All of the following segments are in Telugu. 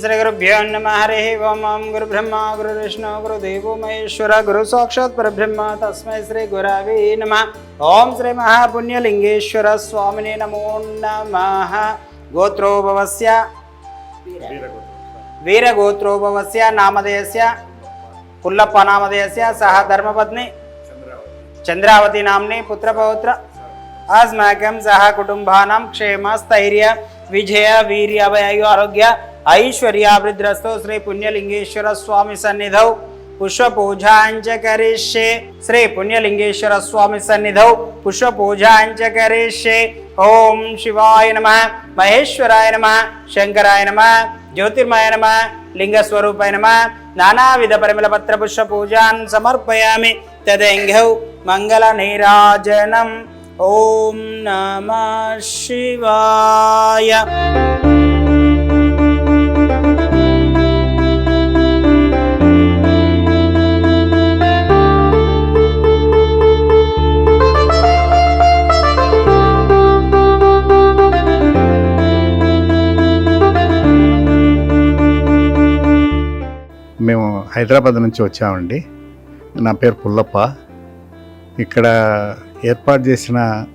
శ్రీ గురుభ్యో నమః. హరి ఓం. ఓం గురు బ్రహ్మ గురు విష్ణు గురు దేవో మహేశ్వర గురు సాక్షాత్ పరబ్రహ్మ తస్మై శ్రీ గురవే నమః. ఓం శ్రీ మహాపుణ్యలింగేశ్వర స్వామినే నమో నమః. గోత్రోభవస్య వీరగోత్రోభవస్య నామధేయస్య పుల్లప్ప నామధేయస్య సహ ధర్మపత్ని చంద్రావతి నామ్ని పుత్రపౌత్ర अस्माकं सह कुटुंबानां क्षेम स्थैर्य विजय वीर्य अभय आरोग्य ऐश्वर्याभिवृद्धिरस्तु. श्री पुण्यलिंगेश्वर स्वामी सन्निधौ पुष्पपूजाञ्च करिष्ये. श्री पुण्यलिंगेश्वर स्वामी सन्निधौ पुष्पपूजाञ्च करिष्ये. ओम शिवाय नमः, महेश्वराय नमः, शंकराय नमः, ज्योतिर्मय नमः, लिंगस्वरूपाय नमः. नानाविध परिमलपत्र पुष्पपूजान् समर्पयामि. तदेङ्घौ मङ्गलनीराजनम्. ओम नमः शिवाय. మేము హైదరాబాద్ నుంచి వచ్చామండి. నా పేరు పుల్లప్ప. ఇక్కడ ఏర్పాటు చేసిన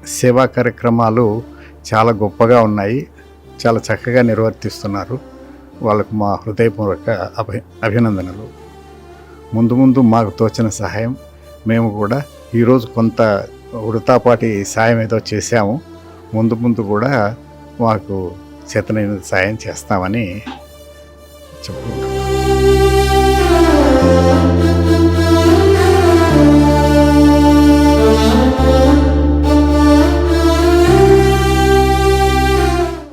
సేవా కార్యక్రమాలు చాలా గొప్పగా ఉన్నాయి, చాలా చక్కగా నిర్వర్తిస్తున్నారు. వాళ్ళకు మా హృదయపూర్వక అభినందనలు. ముందు ముందు మాకు తోచిన సహాయం మేము కూడా ఈరోజు కొంత ఉడతాపాటి సాయం ఏదో చేశాము. ముందు ముందు కూడా మాకు చేతనైన సాయం చేస్తామని చెప్పుకుంటున్నాం.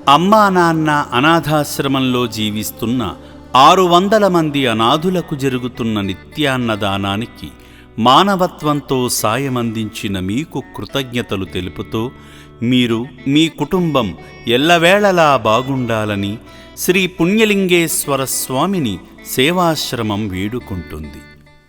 అమ్మా నాన్న అనాథాశ్రమంలో జీవిస్తున్న 600 మంది అనాథులకు జరుగుతున్న నిత్యాన్నదానానికి మానవత్వంతో సాయమందించిన మీకు కృతజ్ఞతలు తెలుపుతూ మీరు మీ కుటుంబం ఎల్లవేళలా బాగుండాలని శ్రీ పుణ్యలింగేశ్వర స్వామిని సేవాశ్రమం వేడుకుంటుంది.